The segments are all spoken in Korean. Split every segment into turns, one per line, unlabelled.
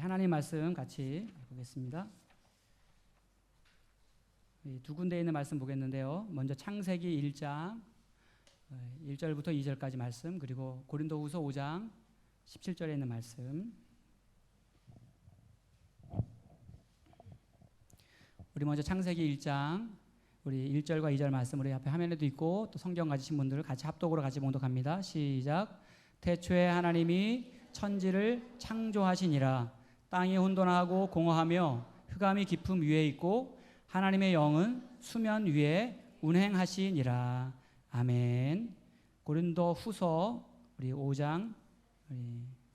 하나님 말씀 같이 보겠습니다. 두 군데에 있는 말씀 보겠는데요. 먼저 창세기 1장 1절부터 2절까지 말씀, 그리고 고린도후서 5장 17절에 있는 말씀. 우리 먼저 창세기 1장 우리 1절과 2절 말씀 우리 앞에 화면에도 있고, 또 성경 가지신 분들 같이 합독으로 같이 봉독합니다. 시작. 태초에 하나님이 천지를 창조하시니라. 땅이 혼돈하고 공허하며 흑암이 깊음 위에 있고 하나님의 영은 수면 위에 운행하시니라. 아멘. 고린도후서 우리 5장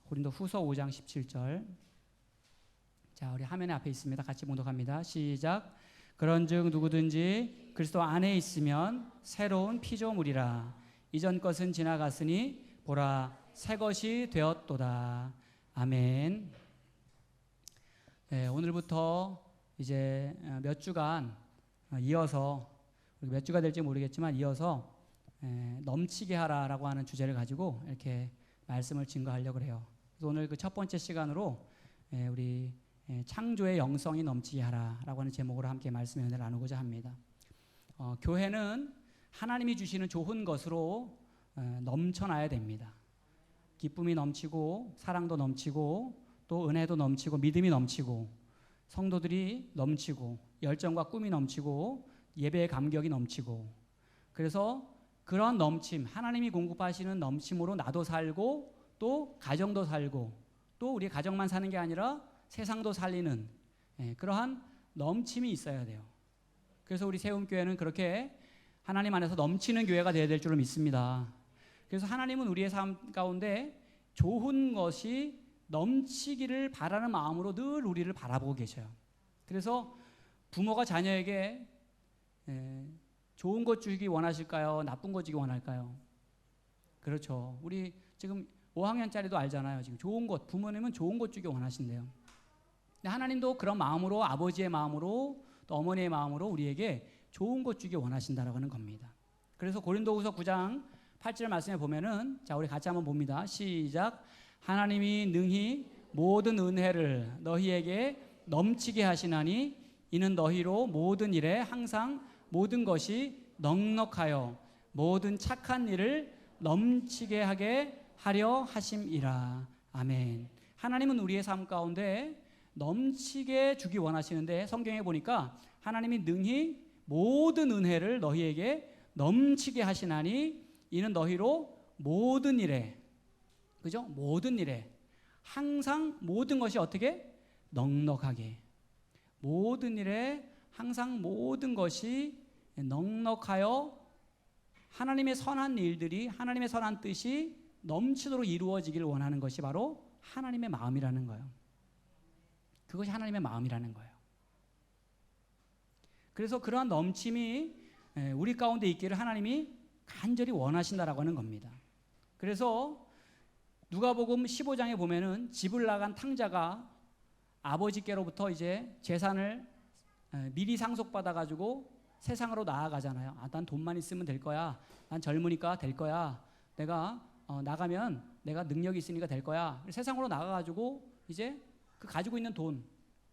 고린도후서 5장 17절. 자, 우리 화면에 앞에 있습니다. 같이 봉독합니다. 시작. 그런즉 누구든지 그리스도 안에 있으면 새로운 피조물이라. 이전 것은 지나갔으니 보라 새 것이 되었도다. 아멘. 네, 오늘부터 이제 몇 주간 이어서, 몇 주가 될지 모르겠지만 이어서 넘치게 하라라고 하는 주제를 가지고 이렇게 말씀을 증거하려고 해요. 그래서 오늘 그 첫 번째 시간으로 우리 창조의 영성이 넘치게 하라라고 하는 제목으로 함께 말씀 연회를 나누고자 합니다. 교회는 하나님이 주시는 좋은 것으로 넘쳐나야 됩니다. 기쁨이 넘치고 사랑도 넘치고 또 은혜도 넘치고 믿음이 넘치고 성도들이 넘치고 열정과 꿈이 넘치고 예배의 감격이 넘치고, 그래서 그런 넘침, 하나님이 공급하시는 넘침으로 나도 살고 또 가정도 살고 또 우리 가정만 사는 게 아니라 세상도 살리는 그러한 넘침이 있어야 돼요. 그래서 우리 세움교회는 그렇게 하나님 안에서 넘치는 교회가 되어야 될 줄로 믿습니다. 그래서 하나님은 우리의 삶 가운데 좋은 것이 넘치기를 바라는 마음으로 늘 우리를 바라보고 계셔요. 그래서 부모가 자녀에게 좋은 것 주기 원하실까요? 나쁜 것 주기 원할까요? 그렇죠. 우리 지금 5학년짜리도 알잖아요. 지금 좋은 것, 부모님은 좋은 것 주기 원하신대요. 근데 하나님도 그런 마음으로, 아버지의 마음으로 또 어머니의 마음으로 우리에게 좋은 것 주기 원하신다라는 겁니다. 그래서 고린도후서 9장 8절 말씀에 보면은, 자, 우리 같이 한번 봅니다. 시작. 하나님이 능히 모든 은혜를 너희에게 넘치게 하시나니 이는 너희로 모든 일에 항상 모든 것이 넉넉하여 모든 착한 일을 넘치게 하게 하려 하심이라. 아멘. 하나님은 우리의 삶 가운데 넘치게 주기 원하시는데, 성경에 보니까 하나님이 능히 모든 은혜를 너희에게 넘치게 하시나니 이는 너희로 모든 일에, 그죠? 모든 일에 항상 모든 것이 어떻게? 넉넉하게. 모든 일에 항상 모든 것이 넉넉하여 하나님의 선한 일들이, 하나님의 선한 뜻이 넘치도록 이루어지기를 원하는 것이 바로 하나님의 마음이라는 거예요. 그것이 하나님의 마음이라는 거예요. 그래서 그러한 넘침이 우리 가운데 있기를 하나님이 간절히 원하신다라고 하는 겁니다. 그래서 누가복음 15장에 보면은 집을 나간 탕자가 아버지께로부터 이제 재산을 미리 상속받아 가지고 세상으로 나아가잖아요. 아, 난 돈만 있으면 될 거야. 난 젊으니까 될 거야. 내가 나가면 내가 능력이 있으니까 될 거야. 세상으로 나가 가지고 이제 그 가지고 있는 돈,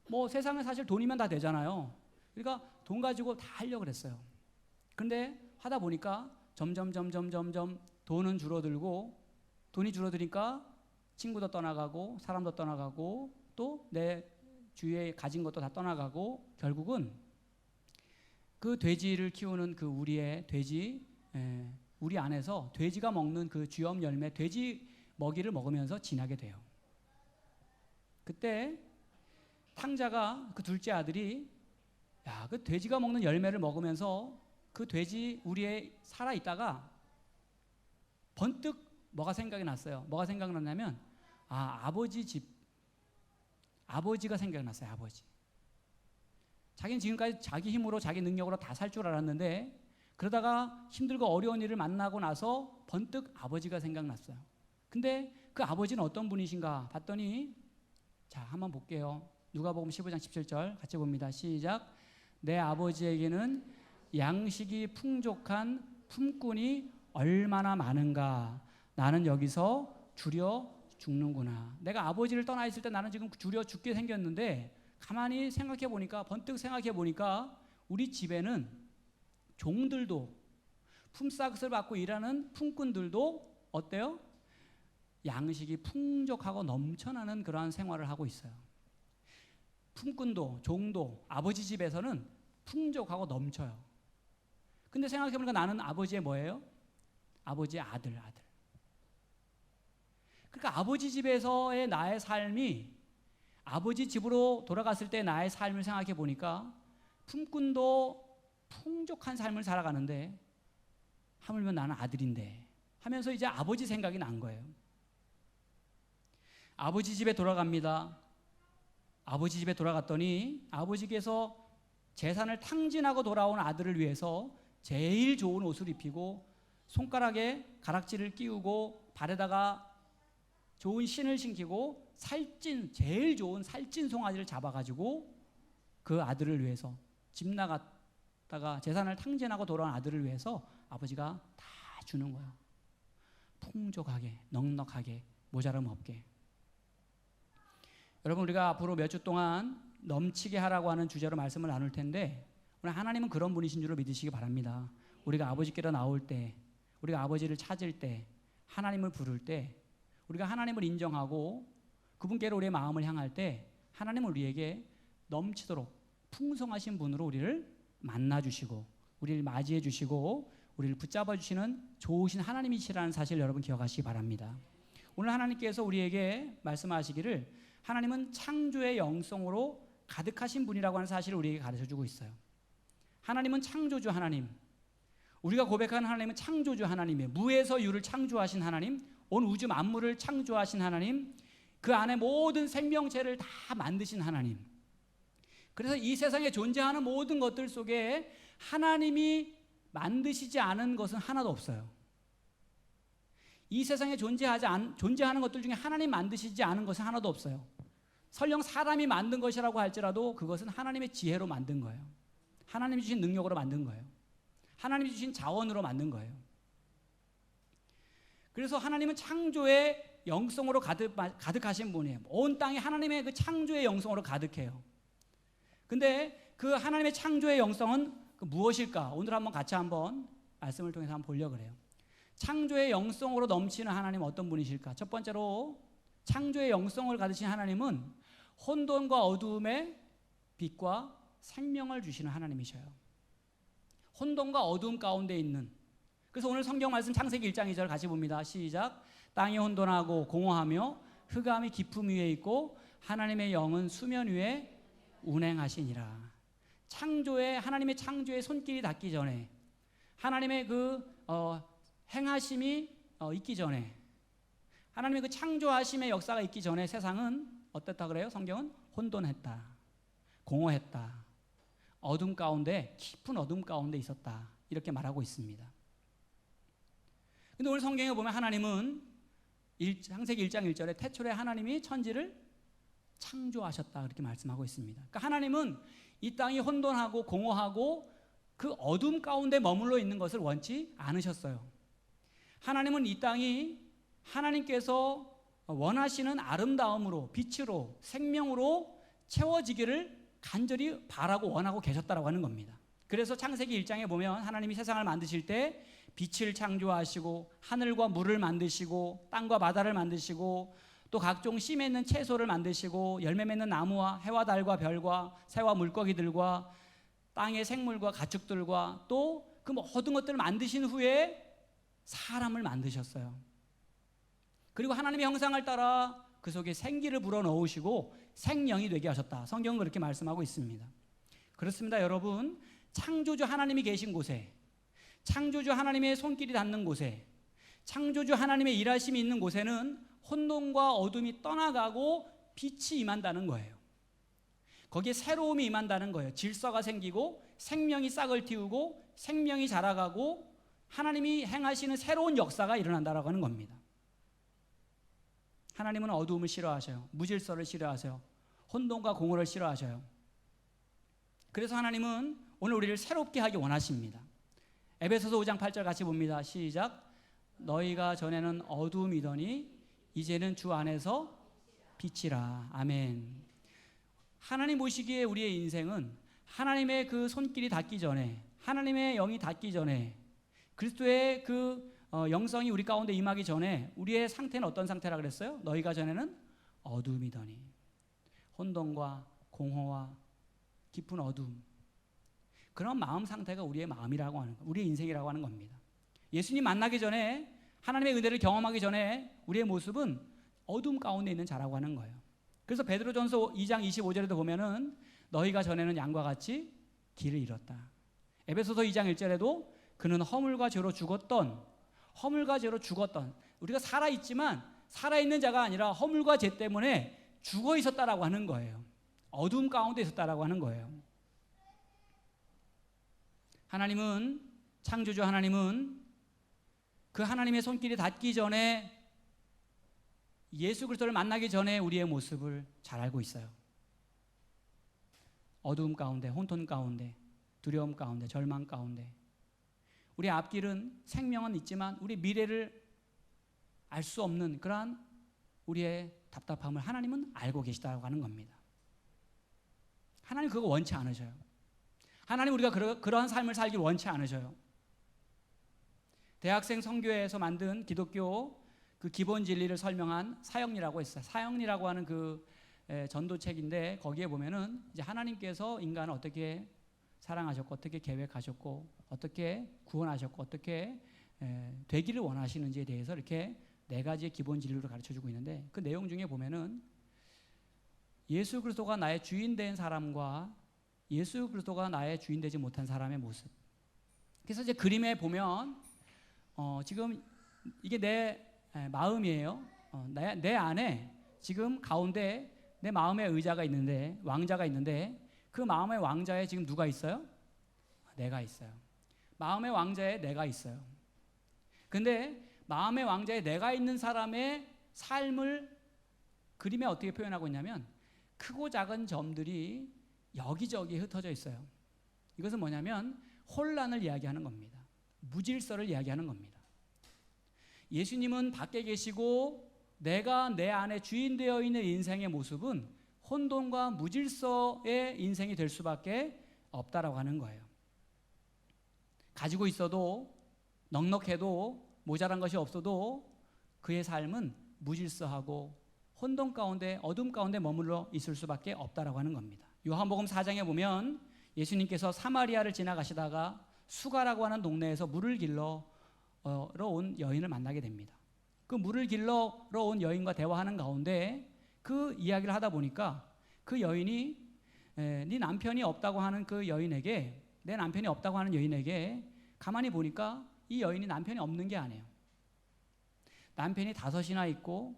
뭐 세상에 사실 돈이면 다 되잖아요. 그러니까 돈 가지고 다 하려고 그랬어요. 그런데 하다 보니까 점점 돈은 줄어들고, 돈이 줄어드니까 친구도 떠나가고 사람도 떠나가고 또 내 주위에 가진 것도 다 떠나가고, 결국은 그 돼지를 키우는 그 우리의 돼지, 우리 안에서 돼지가 먹는 그 쥐엄 열매, 돼지 먹이를 먹으면서 지나게 돼요. 그때 탕자가, 그 둘째 아들이, 야, 그 돼지가 먹는 열매를 먹으면서 그 돼지 우리에 살아 있다가 번뜩 뭐가 생각이 났어요. 뭐가 생각났냐면, 아버지 집, 아버지가 생각났어요. 아버지. 자기는 지금까지 자기 힘으로 자기 능력으로 다 살 줄 알았는데, 그러다가 힘들고 어려운 일을 만나고 나서 번뜩 아버지가 생각났어요. 근데 그 아버지는 어떤 분이신가 봤더니, 자, 한번 볼게요. 누가복음 15장 17절 같이 봅니다. 시작. 내 아버지에게는 양식이 풍족한 품꾼이 얼마나 많은가. 나는 여기서 줄여 죽는구나. 내가 아버지를 떠나 있을 때 나는 지금 줄여 죽게 생겼는데 가만히 생각해 보니까, 번뜩 생각해 보니까 우리 집에는 종들도, 품삯을 받고 일하는 품꾼들도 어때요? 양식이 풍족하고 넘쳐나는 그러한 생활을 하고 있어요. 품꾼도 종도 아버지 집에서는 풍족하고 넘쳐요. 근데 생각해 보니까 나는 아버지의 뭐예요? 아버지의 아들. 그러니까 아버지 집에서의 나의 삶이 아버지 집으로 돌아갔을 때 나의 삶을 생각해 보니까 품꾼도 풍족한 삶을 살아가는데 하물며 나는 아들인데 하면서 이제 아버지 생각이 난 거예요. 아버지 집에 돌아갑니다. 아버지 집에 돌아갔더니 아버지께서 재산을 탕진하고 돌아온 아들을 위해서 제일 좋은 옷을 입히고 손가락에 가락지를 끼우고 발에다가 좋은 신을 신기고 제일 좋은 살찐 송아지를 잡아가지고 그 아들을 위해서 집 나갔다가 재산을 탕진하고 돌아온 아들을 위해서 아버지가 다 주는 거예요. 풍족하게, 넉넉하게, 모자람 없게. 여러분, 우리가 앞으로 몇 주 동안 넘치게 하라고 하는 주제로 말씀을 나눌 텐데, 오늘 하나님은 그런 분이신 줄로 믿으시기 바랍니다. 우리가 아버지께로 나올 때, 우리가 아버지를 찾을 때, 하나님을 부를 때, 우리가 하나님을 인정하고 그분께로 우리의 마음을 향할 때 하나님은 우리에게 넘치도록 풍성하신 분으로 우리를 만나주시고 우리를 맞이해 주시고 우리를 붙잡아 주시는 좋으신 하나님이시라는 사실 여러분 기억하시기 바랍니다. 오늘 하나님께서 우리에게 말씀하시기를 하나님은 창조의 영성으로 가득하신 분이라고 하는 사실을 우리에게 가르쳐주고 있어요. 하나님은 창조주 하나님, 우리가 고백하는 하나님은 창조주 하나님이에요. 무에서 유를 창조하신 하나님, 온 우주 만물을 창조하신 하나님, 그 안에 모든 생명체를 다 만드신 하나님. 그래서 이 세상에 존재하는 모든 것들 속에 하나님이 만드시지 않은 것은 하나도 없어요. 이 세상에 존재하는 것들 중에 하나님 만드시지 않은 것은 하나도 없어요. 설령 사람이 만든 것이라고 할지라도 그것은 하나님의 지혜로 만든 거예요. 하나님이 주신 능력으로 만든 거예요. 하나님이 주신 자원으로 만든 거예요. 그래서 하나님은 창조의 영성으로 가득하신 분이에요. 온 땅이 하나님의 그 창조의 영성으로 가득해요. 근데 그 하나님의 창조의 영성은 무엇일까? 오늘 한번 같이 한번 말씀을 통해서 한번 보려고 그래요. 창조의 영성으로 넘치는 하나님 어떤 분이실까? 첫 번째로 창조의 영성을 가지신 하나님은 혼돈과 어두움에 빛과 생명을 주시는 하나님이셔요. 혼돈과 어두움 가운데 있는, 그래서 오늘 성경 말씀 창세기 1장 2절 같이 봅니다. 시작. 땅이 혼돈하고 공허하며 흑암이 깊음 위에 있고 하나님의 영은 수면 위에 운행하시니라. 하나님의 창조의 손길이 닿기 전에, 하나님의 행하심이 있기 전에, 하나님의 그 창조하심의 역사가 있기 전에 세상은 어땠다 그래요? 성경은 혼돈했다, 공허했다, 어둠 가운데, 깊은 어둠 가운데 있었다, 이렇게 말하고 있습니다. 근데 오늘 성경에 보면 하나님은 창세기 1장 1절에 태초에 하나님이 천지를 창조하셨다, 그렇게 말씀하고 있습니다. 그러니까 하나님은 이 땅이 혼돈하고 공허하고 그 어둠 가운데 머물러 있는 것을 원치 않으셨어요. 하나님은 이 땅이 하나님께서 원하시는 아름다움으로, 빛으로, 생명으로 채워지기를 간절히 바라고 원하고 계셨다라고 하는 겁니다. 그래서 창세기 1장에 보면 하나님이 세상을 만드실 때 빛을 창조하시고 하늘과 물을 만드시고 땅과 바다를 만드시고 또 각종 씨 맺는 채소를 만드시고 열매 맺는 나무와 해와 달과 별과 새와 물고기들과 땅의 생물과 가축들과 또 그 모든 것들을 만드신 후에 사람을 만드셨어요. 그리고 하나님의 형상을 따라 그 속에 생기를 불어넣으시고 생명이 되게 하셨다. 성경은 그렇게 말씀하고 있습니다. 그렇습니다, 여러분. 창조주 하나님이 계신 곳에, 창조주 하나님의 손길이 닿는 곳에, 창조주 하나님의 일하심이 있는 곳에는 혼돈과 어둠이 떠나가고 빛이 임한다는 거예요. 거기에 새로움이 임한다는 거예요. 질서가 생기고 생명이 싹을 틔우고 생명이 자라가고 하나님이 행하시는 새로운 역사가 일어난다라고 하는 겁니다. 하나님은 어두움을 싫어하셔요. 무질서를 싫어하세요. 혼돈과 공허를 싫어하셔요. 그래서 하나님은 오늘 우리를 새롭게 하기 원하십니다. 에베소서 5장 8절 같이 봅니다. 시작. 너희가 전에는 어두움이더니 이제는 주 안에서 빛이라. 아멘. 하나님 보시기에 우리의 인생은 하나님의 그 손길이 닿기 전에, 하나님의 영이 닿기 전에, 그리스도의 그 영성이 우리 가운데 임하기 전에 우리의 상태는 어떤 상태라 그랬어요? 너희가 전에는 어둠이더니. 혼돈과 공허와 깊은 어둠, 그런 마음 상태가 우리의 마음이라고 하는 거, 우리의 인생이라고 하는 겁니다. 예수님 만나기 전에, 하나님의 은혜를 경험하기 전에 우리의 모습은 어둠 가운데 있는 자라고 하는 거예요. 그래서 베드로전서 2장 25절에도 보면은 너희가 전에는 양과 같이 길을 잃었다. 에베소서 2장 1절에도 그는 허물과 죄로 죽었던, 우리가 살아있지만 살아있는 자가 아니라 허물과 죄 때문에 죽어 있었다라고 하는 거예요. 어둠 가운데 있었다라고 하는 거예요. 하나님은, 창조주 하나님은 그 하나님의 손길이 닿기 전에, 예수 그리스도를 만나기 전에 우리의 모습을 잘 알고 있어요. 어두움 가운데, 혼돈 가운데, 두려움 가운데, 절망 가운데, 우리 앞길은, 생명은 있지만 우리 미래를 알 수 없는 그러한 우리의 답답함을 하나님은 알고 계시다고 하는 겁니다. 하나님 그거 원치 않으셔요. 하나님 우리가 그러한 삶을 살길 원치 않으셔요. 대학생 선교회에서 만든 기독교 그 기본 진리를 설명한 사역리라고 했어요. 사역리라고 하는 그 전도책인데, 거기에 보면은 이제 하나님께서 인간을 어떻게 사랑하셨고, 어떻게 계획하셨고, 어떻게 구원하셨고, 어떻게 되기를 원하시는지에 대해서 이렇게 4가지의 기본 진리를 가르쳐주고 있는데, 그 내용 중에 보면은 예수 그리스도가 나의 주인 된 사람과 예수 그리스도가 나의 주인 되지 못한 사람의 모습. 그래서 이제 그림에 보면 지금 이게 내 마음이에요. 내 안에 지금 가운데 내 마음의 의자가 있는데, 왕자가 있는데, 그 마음의 왕자에 지금 누가 있어요? 내가 있어요. 마음의 왕자에 내가 있어요. 근데 마음의 왕자에 내가 있는 사람의 삶을 그림에 어떻게 표현하고 있냐면, 크고 작은 점들이 여기저기 흩어져 있어요. 이것은 뭐냐면 혼란을 이야기하는 겁니다. 무질서를 이야기하는 겁니다. 예수님은 밖에 계시고 내가 내 안에 주인 되어 있는 인생의 모습은 혼돈과 무질서의 인생이 될 수밖에 없다라고 하는 거예요. 가지고 있어도, 넉넉해도, 모자란 것이 없어도 그의 삶은 무질서하고 혼돈 가운데, 어둠 가운데 머물러 있을 수밖에 없다라고 하는 겁니다. 요한복음 4장에 보면 예수님께서 사마리아를 지나가시다가 수가라고 하는 동네에서 물을 길러 온 여인을 만나게 됩니다. 그 물을 길러 온 여인과 대화하는 가운데 그 이야기를 하다 보니까 그 여인이 네 남편이 없다고 하는 그 여인에게, 내 남편이 없다고 하는 여인에게 가만히 보니까 이 여인이 남편이 없는 게 아니에요. 남편이 5이나 있고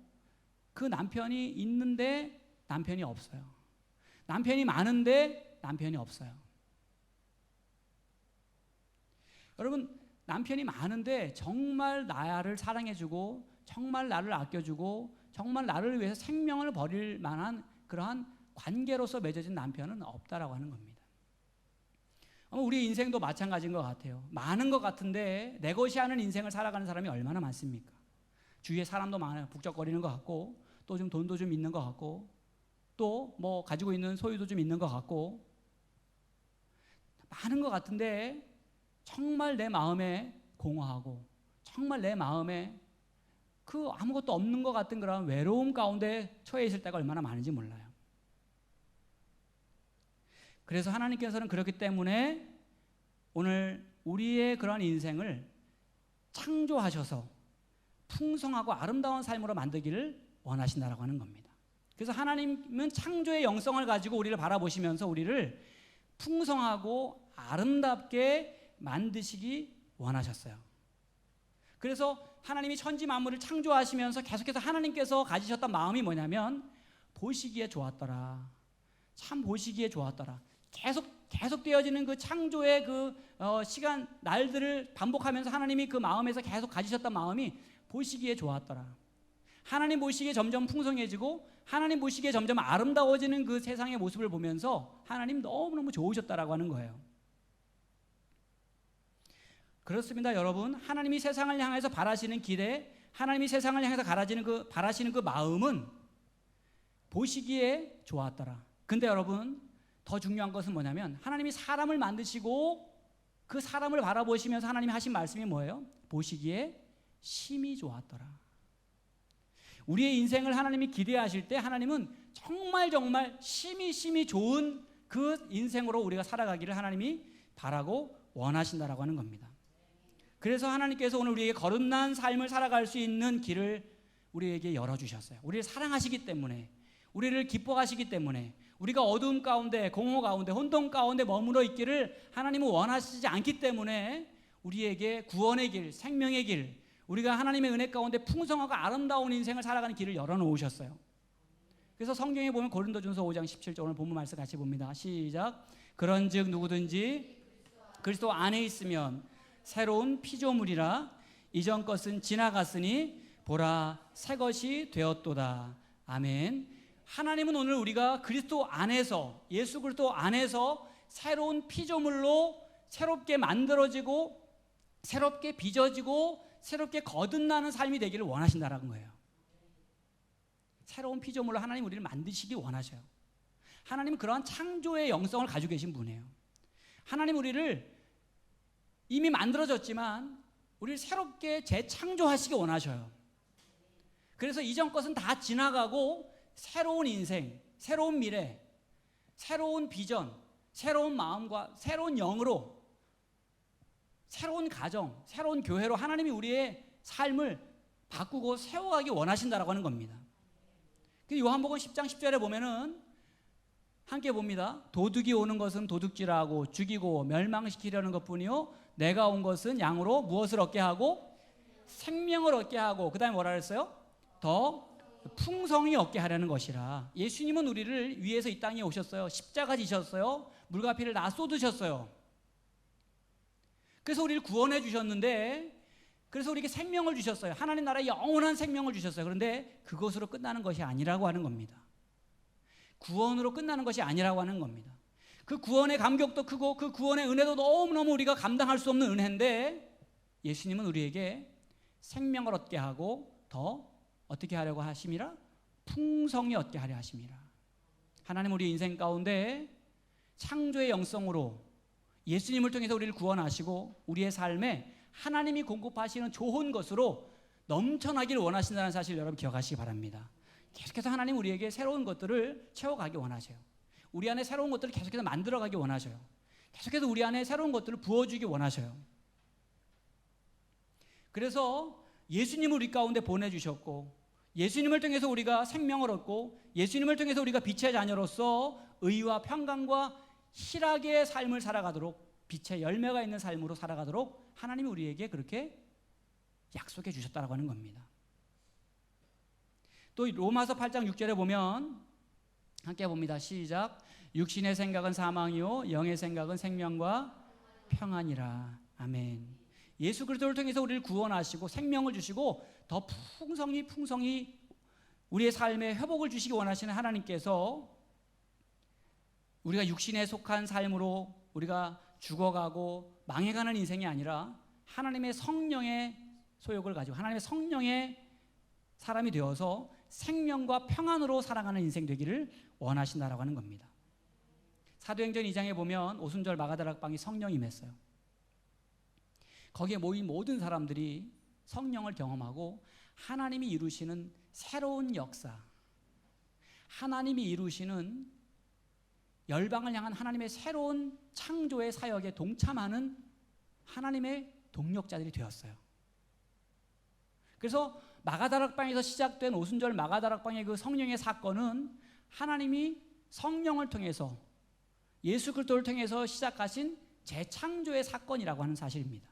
그 남편이 있는데 남편이 없어요. 남편이 많은데 남편이 없어요. 여러분, 남편이 많은데 정말 나를 사랑해주고, 정말 나를 아껴주고, 정말 나를 위해서 생명을 버릴 만한 그러한 관계로서 맺어진 남편은 없다라고 하는 겁니다. 우리 인생도 마찬가지인 것 같아요. 많은 것 같은데 내 것이 아닌 인생을 살아가는 사람이 얼마나 많습니까? 주위에 사람도 많아요. 북적거리는 것 같고, 또 좀 돈도 좀 있는 것 같고, 또 뭐 가지고 있는 소유도 좀 있는 것 같고, 많은 것 같은데 정말 내 마음에 공허하고, 정말 내 마음에 그 아무것도 없는 것 같은 그런 외로움 가운데 처해 있을 때가 얼마나 많은지 몰라요. 그래서 하나님께서는 그렇기 때문에 오늘 우리의 그런 인생을 창조하셔서 풍성하고 아름다운 삶으로 만들기를 원하신다라고 하는 겁니다. 그래서 하나님은 창조의 영성을 가지고 우리를 바라보시면서 우리를 풍성하고 아름답게 만드시기 원하셨어요. 그래서 하나님이 천지 만물을 창조하시면서 계속해서 하나님께서 가지셨던 마음이 뭐냐면, 보시기에 좋았더라. 참 보시기에 좋았더라. 계속 되어지는 그 창조의 그 시간, 날들을 반복하면서 하나님이 그 마음에서 계속 가지셨던 마음이 보시기에 좋았더라. 하나님 보시기에 점점 풍성해지고 하나님 보시기에 점점 아름다워지는 그 세상의 모습을 보면서 하나님 너무너무 좋으셨다라고 하는 거예요. 그렇습니다, 여러분. 하나님이 세상을 향해서 바라시는 길에 하나님이 세상을 향해서 바라시는 그 마음은 보시기에 좋았더라. 근데 여러분, 더 중요한 것은 뭐냐면 하나님이 사람을 만드시고 그 사람을 바라보시면서 하나님이 하신 말씀이 뭐예요? 보시기에 심히 좋았더라. 우리의 인생을 하나님이 기대하실 때 하나님은 정말 심히 좋은 그 인생으로 우리가 살아가기를 하나님이 바라고 원하신다라고 하는 겁니다. 그래서 하나님께서 오늘 우리에게 거듭난 삶을 살아갈 수 있는 길을 우리에게 열어주셨어요. 우리를 사랑하시기 때문에, 우리를 기뻐하시기 때문에, 우리가 어두움 가운데, 공허 가운데, 혼돈 가운데 머물러 있기를 하나님은 원하시지 않기 때문에 우리에게 구원의 길, 생명의 길, 우리가 하나님의 은혜 가운데 풍성하고 아름다운 인생을 살아가는 길을 열어놓으셨어요. 그래서 성경에 보면 고린도전서 5장 17절 오늘 본문 말씀 같이 봅니다. 시작. 그런즉 누구든지 그리스도 안에 있으면 새로운 피조물이라 이전 것은 지나갔으니 보라 새 것이 되었도다. 아멘. 하나님은 오늘 우리가 그리스도 안에서, 예수 그리스도 안에서 새로운 피조물로 새롭게 만들어지고 새롭게 빚어지고 새롭게 거듭나는 삶이 되기를 원하신다는 거예요. 새로운 피조물로 하나님 우리를 만드시기 원하셔요. 하나님은 그러한 창조의 영성을 가지고 계신 분이에요. 하나님 우리를 이미 만들어졌지만 우리를 새롭게 재창조하시기 원하셔요. 그래서 이전 것은 다 지나가고 새로운 인생, 새로운 미래, 새로운 비전, 새로운 마음과 새로운 영으로, 새로운 가정, 새로운 교회로 하나님이 우리의 삶을 바꾸고 세워가기 원하신다라고 하는 겁니다. 요한복음 10장 10절에 보면은 함께 봅니다. 도둑이 오는 것은 도둑질하고 죽이고 멸망시키려는 것뿐이요 내가 온 것은 양으로 무엇을 얻게 하고 생명을 얻게 하고, 그 다음에 뭐라 그랬어요? 더 풍성히 얻게 하려는 것이라. 예수님은 우리를 위해서 이 땅에 오셨어요. 십자가 지셨어요. 물과 피를 다 쏟으셨어요. 그래서 우리를 구원해 주셨는데, 그래서 우리에게 생명을 주셨어요. 하나님 나라의 영원한 생명을 주셨어요. 그런데 그것으로 끝나는 것이 아니라고 하는 겁니다. 구원으로 끝나는 것이 아니라고 하는 겁니다. 그 구원의 감격도 크고 그 구원의 은혜도 너무너무 우리가 감당할 수 없는 은혜인데, 예수님은 우리에게 생명을 얻게 하고 더 어떻게 하려고 하심이라? 풍성히 얻게 하려 하심이라. 하나님 우리 인생 가운데 창조의 영성으로 예수님을 통해서 우리를 구원하시고 우리의 삶에 하나님이 공급하시는 좋은 것으로 넘쳐나기를 원하신다는 사실 여러분 기억하시기 바랍니다. 계속해서 하나님 우리에게 새로운 것들을 채워가기 원하셔요. 우리 안에 새로운 것들을 계속해서 만들어가기 원하셔요. 계속해서 우리 안에 새로운 것들을 부어주기 원하셔요. 그래서 예수님을 우리 가운데 보내주셨고, 예수님을 통해서 우리가 생명을 얻고, 예수님을 통해서 우리가 빛의 자녀로서 의와 평강과 희락의 삶을 살아가도록, 빛의 열매가 있는 삶으로 살아가도록 하나님이 우리에게 그렇게 약속해 주셨다고 하는 겁니다. 또 로마서 8장 6절에 보면 함께 봅니다. 시작. 육신의 생각은 사망이요 영의 생각은 생명과 평안이라. 아멘. 예수 그리스도를 통해서 우리를 구원하시고 생명을 주시고 더 풍성히 우리의 삶에 회복을 주시기 원하시는 하나님께서 우리가 육신에 속한 삶으로 우리가 죽어가고 망해가는 인생이 아니라 하나님의 성령의 소욕을 가지고 하나님의 성령의 사람이 되어서 생명과 평안으로 살아가는 인생 되기를 원하신다라고 하는 겁니다. 사도행전 2장에 보면 오순절 마가다락방이 성령이 임했어요. 거기에 모인 모든 사람들이 성령을 경험하고 하나님이 이루시는 새로운 역사, 하나님이 이루시는 열방을 향한 하나님의 새로운 창조의 사역에 동참하는 하나님의 동력자들이 되었어요. 그래서 마가다락방에서 시작된 오순절 마가다락방의 그 성령의 사건은 하나님이 성령을 통해서 예수 그리스도를 통해서 시작하신 재창조의 사건이라고 하는 사실입니다.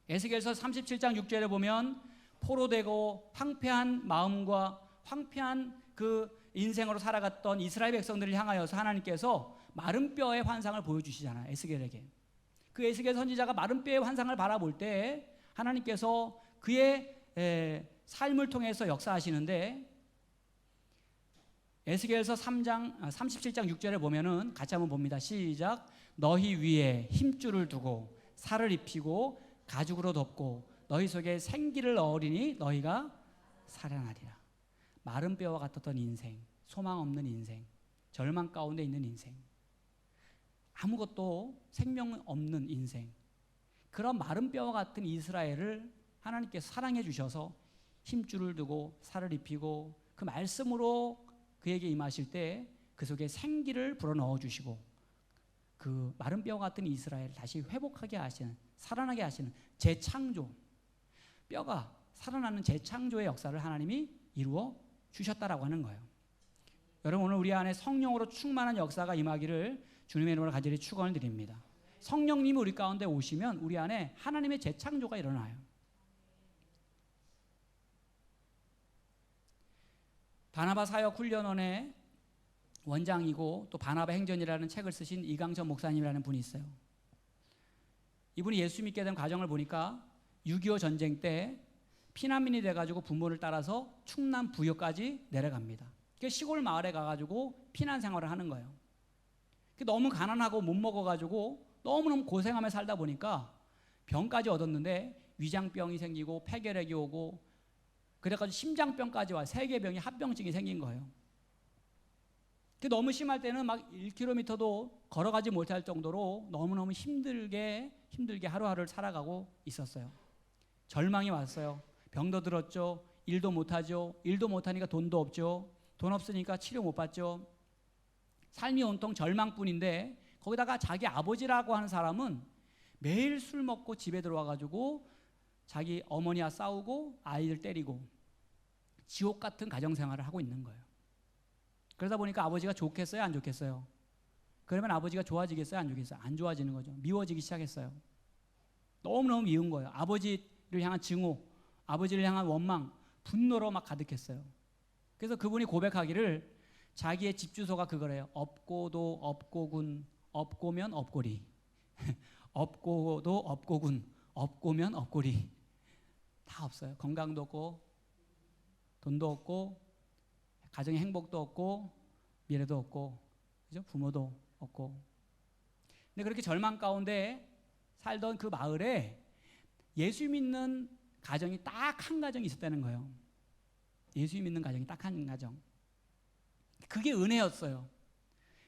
에스겔서 37장 6절에 보면 포로되고 황폐한 마음과 황폐한 그 인생으로 살아갔던 이스라엘 백성들을 향하여서 하나님께서 마른 뼈의 환상을 보여주시잖아요. 에스겔에게. 그 에스겔 선지자가 마른 뼈의 환상을 바라볼 때 하나님께서 그의 삶을 통해서 역사하시는데, 에스겔서 37장 6절에 보면은 같이 한번 봅니다. 시작. 너희 위에 힘줄을 두고 살을 입히고 가죽으로 덮고 너희 속에 생기를 넣으리니 너희가 살아나리라. 마른 뼈와 같았던 인생, 소망 없는 인생, 절망 가운데 있는 인생, 아무것도 생명 없는 인생, 그런 마른 뼈와 같은 이스라엘을 하나님께서 사랑해 주셔서 힘줄을 두고 살을 입히고 그 말씀으로 그에게 임하실 때 그 속에 생기를 불어넣어 주시고 그 마른 뼈 같은 이스라엘을 다시 회복하게 하시는, 살아나게 하시는 재창조, 뼈가 살아나는 재창조의 역사를 하나님이 이루어 주셨다라고 하는 거예요. 여러분, 오늘 우리 안에 성령으로 충만한 역사가 임하기를 주님의 이름으로 간절히 축원을 드립니다. 성령님이 우리 가운데 오시면 우리 안에 하나님의 재창조가 일어나요. 바나바 사역 훈련원의 원장이고 또 바나바 행전이라는 책을 쓰신 이강천 목사님이라는 분이 있어요. 이분이 예수 믿게 된 과정을 보니까 6.25 전쟁 때 피난민이 돼가지고 부모를 따라서 충남 부여까지 내려갑니다. 시골 마을에 가가지고 피난 생활을 하는 거예요. 너무 가난하고 못 먹어가지고 너무너무 고생하며 살다 보니까 병까지 얻었는데 위장병이 생기고 폐결핵이 오고 그래가지고 심장병까지 와 세계병이 합병증이 생긴 거예요. 너무 심할 때는 막 1km도 걸어가지 못할 정도로 너무너무 힘들게 하루하루를 살아가고 있었어요. 절망이 왔어요. 병도 들었죠. 일도 못하죠. 일도 못하니까 돈도 없죠. 돈 없으니까 치료 못 받죠. 삶이 온통 절망뿐인데 거기다가 자기 아버지라고 하는 사람은 매일 술 먹고 집에 들어와가지고 자기 어머니와 싸우고 아이들 때리고 지옥 같은 가정생활을 하고 있는 거예요. 그러다 보니까 아버지가 좋겠어요? 안 좋겠어요? 그러면 아버지가 좋아지겠어요? 안 좋겠어요? 안 좋아지는 거죠. 미워지기 시작했어요. 너무너무 미운 거예요. 아버지를 향한 증오, 아버지를 향한 원망, 분노로 막 가득했어요. 그래서 그분이 고백하기를 자기의 집 주소가 그거래요. 업고도 업고군, 업고면 업고리. 업고도 업고군, 업고면 업고리. 다 없어요. 건강도 없고 돈도 없고 가정의 행복도 없고 미래도 없고, 그죠? 부모도 없고. 근데 그렇게 절망 가운데 살던 그 마을에 예수 믿는 가정이 딱 한 가정이 있었다는 거예요. 예수 믿는 가정이 딱 한 가정. 그게 은혜였어요.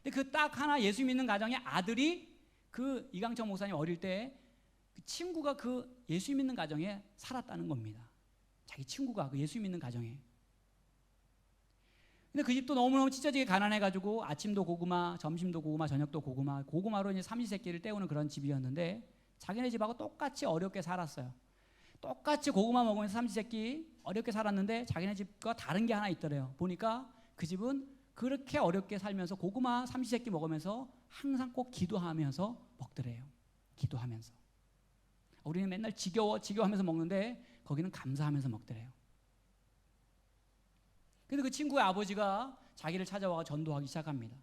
근데 그 딱 하나 예수 믿는 가정의 아들이 그 이강천 목사님 어릴 때 그 친구가 그 예수 믿는 가정에 살았다는 겁니다. 자기 친구가 그 예수 믿는 가정에. 근데 그 집도 너무너무 찢어지게 가난해가지고 아침도 고구마, 점심도 고구마, 저녁도 고구마, 고구마로 이제 삼시세끼를 때우는 그런 집이었는데 자기네 집하고 똑같이 어렵게 살았어요. 똑같이 고구마 먹으면서 삼시세끼 어렵게 살았는데 자기네 집과 다른 게 하나 있더래요. 보니까 그 집은 그렇게 어렵게 살면서 고구마 삼시세끼 먹으면서 항상 꼭 기도하면서 먹더래요. 기도하면서. 우리는 맨날 지겨워하면서 먹는데 거기는 감사하면서 먹더래요. 근데 그 친구의 아버지가 자기를 찾아와 전도하기 시작합니다.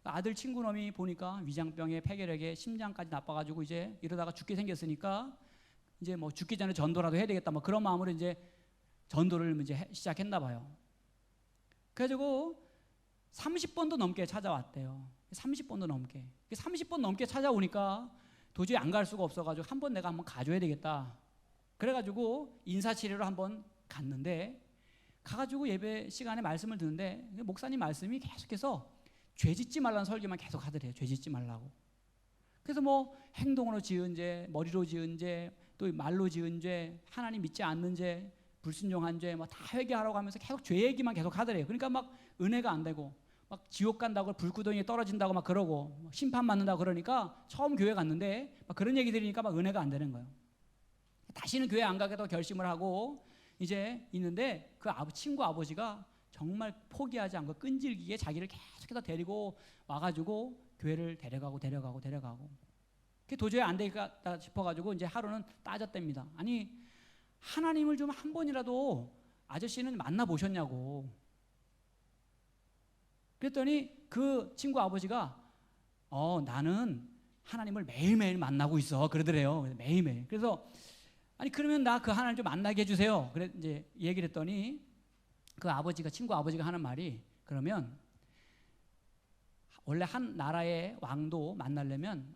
아들 친구놈이 보니까 위장병에 폐결핵에 심장까지 나빠가지고 이제 이러다가 죽게 생겼으니까 이제 뭐 죽기 전에 전도라도 해야 되겠다 뭐 그런 마음으로 이제 전도를 이제 시작했나 봐요. 그래가지고 30번도 넘게 찾아왔대요. 30번도 넘게. 30번 넘게 찾아오니까 도저히 안 갈 수가 없어가지고 내가 한번 가줘야 되겠다. 그래가지고 인사치레로 한번 갔는데 가가지고 예배 시간에 말씀을 듣는데 목사님 말씀이 계속해서 죄 짓지 말라는 설교만 계속 하더래요. 죄 짓지 말라고. 그래서 뭐 행동으로 지은 죄, 머리로 지은 죄, 또 말로 지은 죄, 하나님 믿지 않는 죄, 불순종한 죄, 뭐 다 회개하라고 하면서 계속 죄 얘기만 계속 하더래요. 그러니까 막 은혜가 안 되고 막 지옥 간다고 불구덩이에 떨어진다고 막 그러고 심판 받는다고 그러니까 처음 교회 갔는데 막 그런 얘기 들으니까 막 은혜가 안 되는 거예요. 다시는 교회 안 가겠다고 결심을 하고 이제 있는데 그 친구 아버지가 정말 포기하지 않고 끈질기게 자기를 계속해서 데리고 와가지고 교회를 데려가고 그게 도저히 안 되겠다 싶어가지고 이제 하루는 따졌답니다. 아니 하나님을 좀 한 번이라도 아저씨는 만나보셨냐고. 그랬더니 그 친구 아버지가 나는 하나님을 매일매일 만나고 있어 그러더래요. 매일매일. 그래서 아니 그러면 나 그 하나님 좀 만나게 해주세요. 그래 이제 얘기를 했더니 그 친구 아버지가 하는 말이 그러면 원래 한 나라의 왕도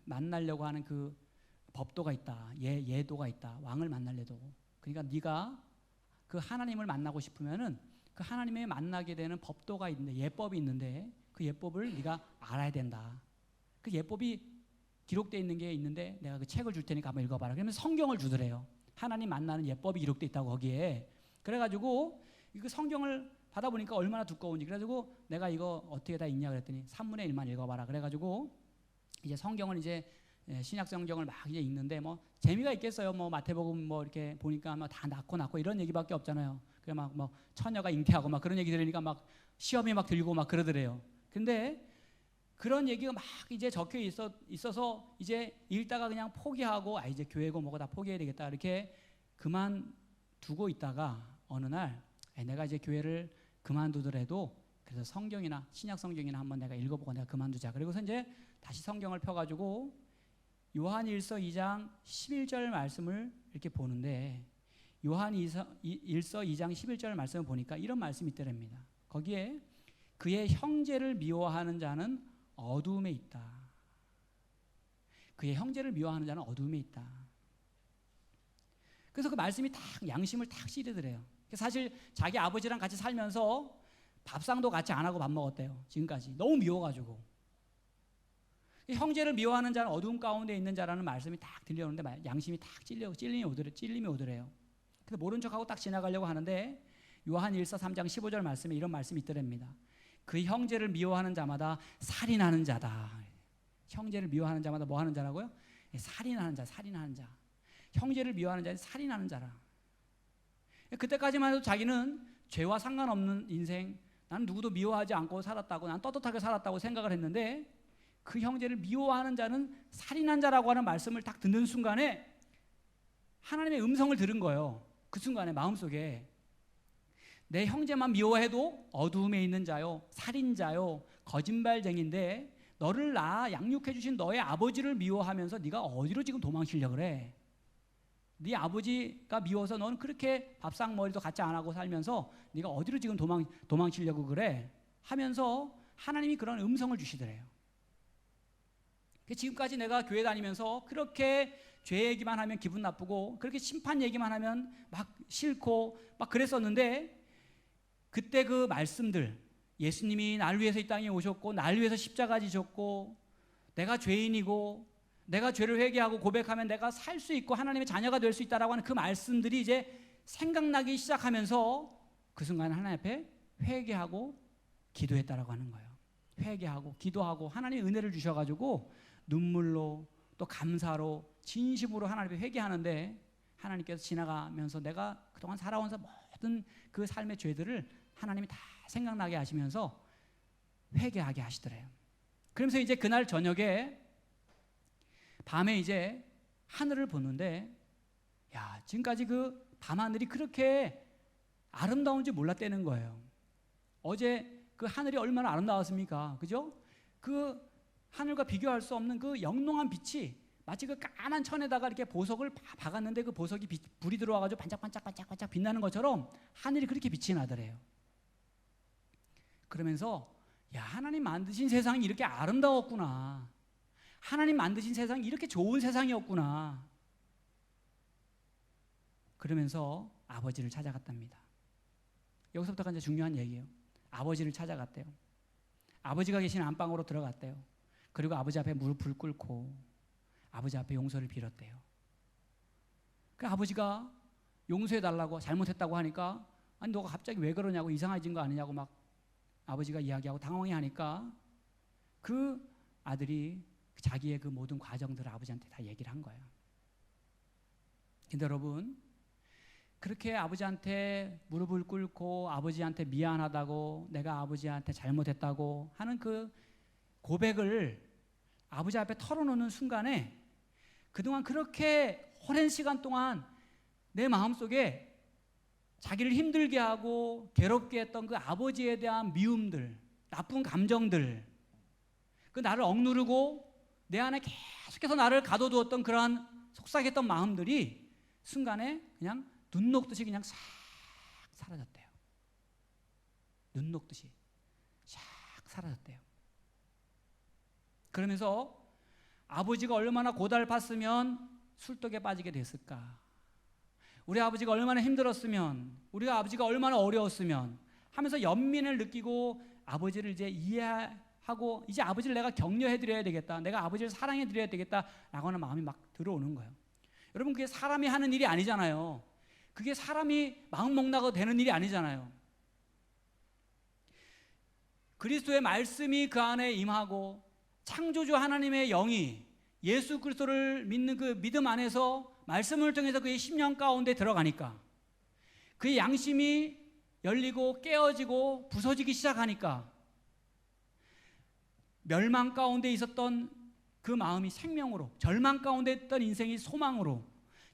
만나려고 하는 그 법도가 있다. 예도가 있다. 왕을 만나려도. 그러니까 네가 그 하나님을 만나고 싶으면은 그 하나님을 만나게 되는 법도가 있는데, 예법이 있는데 그 예법을 네가 알아야 된다. 그 예법이 기록되어 있는 게 있는데 내가 그 책을 줄 테니까 한번 읽어봐라. 그러면 성경을 주더래요. 하나님 만나는 예법이 기록되어 있다고 거기에. 그래가지고 그 성경을 받아보니까 얼마나 두꺼운지. 그래가지고 내가 이거 어떻게 다 읽냐 그랬더니 3분의 1만 읽어봐라. 그래가지고 이제 성경을 이제 신약 성경을 막 이제 읽는데 뭐 재미가 있겠어요. 뭐 마태복음 뭐 이렇게 보니까 막 다 낳고 이런 얘기밖에 없잖아요. 그래 막 뭐 처녀가 잉태하고 막 그런 얘기 들으니까 막 시험이 막 들고 막 그러더래요. 근데 그런 얘기가 막 이제 적혀 있어서 이제 읽다가 그냥 포기하고 이제 교회고 뭐고 다 포기해야 되겠다 이렇게 그만두고 있다가 어느 날 내가 이제 교회를 그만두더라도 그래서 성경이나 신약 성경이나 한번 내가 읽어보고 내가 그만두자. 그리고서 이제 다시 성경을 펴가지고 요한일서 2장 11절 말씀을 이렇게 보는데 요한일서 2장 11절 말씀을 보니까 이런 말씀이 있더랍니다. 거기에 그의 형제를 미워하는 자는 어두움에 있다. 그의 형제를 미워하는 자는 어두움에 있다. 그래서 그 말씀이 딱 양심을 탁 찌르더래요. 사실 자기 아버지랑 같이 살면서 밥상도 같이 안 하고 밥 먹었대요. 지금까지 너무 미워가지고. 형제를 미워하는 자는 어두움 가운데 있는 자라는 말씀이 딱 들려오는데 양심이 딱 찔림이 오더래요. 그래서 모른 척하고 딱 지나가려고 하는데 요한일서 3장 15절 말씀에 이런 말씀이 있더랍니다. 그 형제를 미워하는 자마다 살인하는 자다. 형제를 미워하는 자마다 뭐 하는 자라고요? 살인하는 자. 형제를 미워하는 자는 살인하는 자라. 그때까지만 해도 자기는 죄와 상관없는 인생, 나는 누구도 미워하지 않고 살았다고, 난 떳떳하게 살았다고 생각을 했는데 그 형제를 미워하는 자는 살인한 자라고 하는 말씀을 딱 듣는 순간에 하나님의 음성을 들은 거예요. 그 순간에 마음속에 내 형제만 미워해도 어두움에 있는 자요, 살인자요, 거짓말쟁인데 너를 낳아 양육해 주신 너의 아버지를 미워하면서 네가 어디로 지금 도망치려고 그래? 네 아버지가 미워서 너는 그렇게 밥상 머리도 같이 안 하고 살면서 네가 어디로 지금 도망치려고 그래? 하면서 하나님이 그런 음성을 주시더래요. 지금까지 내가 교회 다니면서 그렇게 죄 얘기만 하면 기분 나쁘고 그렇게 심판 얘기만 하면 막 싫고 막 그랬었는데 그때 그 말씀들, 예수님이 나를 위해서 이 땅에 오셨고 나를 위해서 십자가 지셨고 내가 죄인이고 내가 죄를 회개하고 고백하면 내가 살 수 있고 하나님의 자녀가 될 수 있다라고 하는 그 말씀들이 이제 생각나기 시작하면서 그 순간 하나님 앞에 회개하고 기도했다라고 하는 거예요. 회개하고 기도하고 하나님의 은혜를 주셔가지고 눈물로 또 감사로 진심으로 하나님 앞에 회개하는데 하나님께서 지나가면서 내가 그동안 살아온 모든 그 삶의 죄들을 하나님이 다 생각나게 하시면서 회개하게 하시더래요. 그러면서 이제 그날 저녁에 밤에 이제 하늘을 보는데 야, 지금까지 그 밤하늘이 그렇게 아름다운지 몰랐다는 거예요. 어제 그 하늘이 얼마나 아름다웠습니까? 그죠? 그 하늘과 비교할 수 없는 그 영롱한 빛이 마치 그 까만 천에다가 이렇게 보석을 박았는데 그 보석이 불이 들어와가지고 반짝반짝 빛나는 것처럼 하늘이 그렇게 빛이 나더래요. 그러면서 야, 하나님 만드신 세상이 이렇게 아름다웠구나. 하나님 만드신 세상이 이렇게 좋은 세상이었구나. 그러면서 아버지를 찾아갔답니다. 여기서부터가 이제 중요한 얘기예요. 아버지를 찾아갔대요. 아버지가 계신 안방으로 들어갔대요. 그리고 아버지 앞에 무릎을 꿇고 아버지 앞에 용서를 빌었대요. 그 아버지가 용서해달라고 잘못했다고 하니까 아니 너가 갑자기 왜 그러냐고 이상해진 거 아니냐고 막 아버지가 이야기하고 당황해 하니까 그 아들이 자기의 그 모든 과정들을 아버지한테 다 얘기를 한 거예요. 근데 여러분 그렇게 아버지한테 무릎을 꿇고 아버지한테 미안하다고 내가 아버지한테 잘못했다고 하는 그 고백을 아버지 앞에 털어놓는 순간에 그동안 그렇게 오랜 시간 동안 내 마음속에 자기를 힘들게 하고 괴롭게 했던 그 아버지에 대한 미움들, 나쁜 감정들, 그 나를 억누르고 내 안에 계속해서 나를 가둬두었던 그러한 속삭였던 마음들이 순간에 그냥 눈 녹듯이 그냥 싹 사라졌대요. 눈 녹듯이 싹 사라졌대요. 그러면서 아버지가 얼마나 고달팠으면 술독에 빠지게 됐을까? 우리 아버지가 얼마나 힘들었으면, 우리가 아버지가 얼마나 어려웠으면 하면서 연민을 느끼고 아버지를 이제 이해하고 이제 아버지를 내가 격려해드려야 되겠다, 내가 아버지를 사랑해드려야 되겠다 라고 하는 마음이 막 들어오는 거예요. 여러분, 그게 사람이 하는 일이 아니잖아요. 그게 사람이 마음 먹나고 되는 일이 아니잖아요. 그리스도의 말씀이 그 안에 임하고 창조주 하나님의 영이 예수 그리스도를 믿는 그 믿음 안에서 말씀을 통해서 그의 심령 가운데 들어가니까, 그의 양심이 열리고 깨어지고 부서지기 시작하니까 멸망 가운데 있었던 그 마음이 생명으로, 절망 가운데 있던 인생이 소망으로,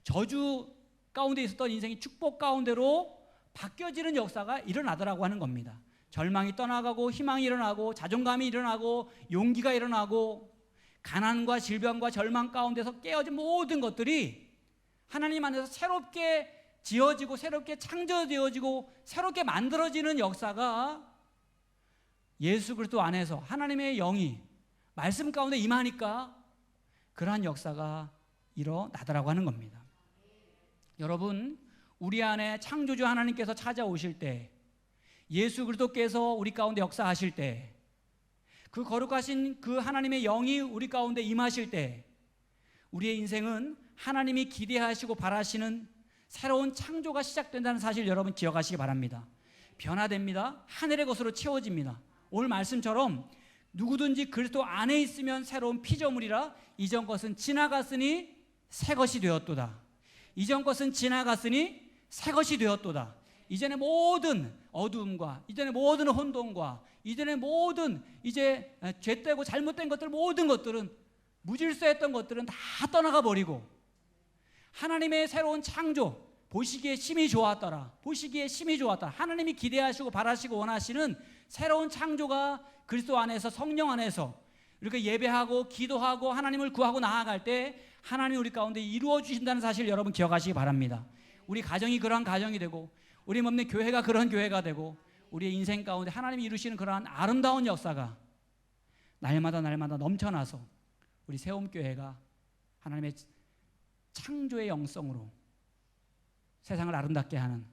저주 가운데 있었던 인생이 축복 가운데로 바뀌어지는 역사가 일어나더라고 하는 겁니다. 절망이 떠나가고 희망이 일어나고 자존감이 일어나고 용기가 일어나고 가난과 질병과 절망 가운데서 깨어진 모든 것들이 하나님 안에서 새롭게 지어지고 새롭게 창조되어지고 새롭게 만들어지는 역사가 예수 그리스도 안에서 하나님의 영이 말씀 가운데 임하니까 그러한 역사가 일어나더라고 하는 겁니다. 여러분, 우리 안에 창조주 하나님께서 찾아오실 때, 예수 그리스도께서 우리 가운데 역사하실 때, 그 거룩하신 그 하나님의 영이 우리 가운데 임하실 때, 우리의 인생은 하나님이 기대하시고 바라시는 새로운 창조가 시작된다는 사실 여러분 기억하시기 바랍니다. 변화됩니다. 하늘의 것으로 채워집니다. 오늘 말씀처럼 누구든지 그리스도 안에 있으면 새로운 피조물이라 이전 것은 지나갔으니 새 것이 되었도다. 이전 것은 지나갔으니 새 것이 되었도다. 이전의 모든 어두움과 이전의 모든 혼돈과 이전의 모든 이제 죄되고 잘못된 것들, 모든 것들은, 무질서했던 것들은 다 떠나가 버리고 하나님의 새로운 창조, 보시기에 심히 좋았더라, 보시기에 심히 좋았다, 하나님이 기대하시고 바라시고 원하시는 새로운 창조가 그리스도 안에서, 성령 안에서 이렇게 예배하고 기도하고 하나님을 구하고 나아갈 때 하나님이 우리 가운데 이루어 주신다는 사실 여러분 기억하시기 바랍니다. 우리 가정이 그러한 가정이 되고 우리 몸의 교회가 그런 교회가 되고 우리의 인생 가운데 하나님이 이루시는 그러한 아름다운 역사가 날마다 넘쳐나서 우리 세움교회가 하나님의 창조의 영성으로 세상을 아름답게 하는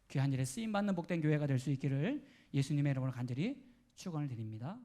귀한 일에 쓰임받는 복된 교회가 될 수 있기를 예수님의 이름으로 간절히 축원을 드립니다.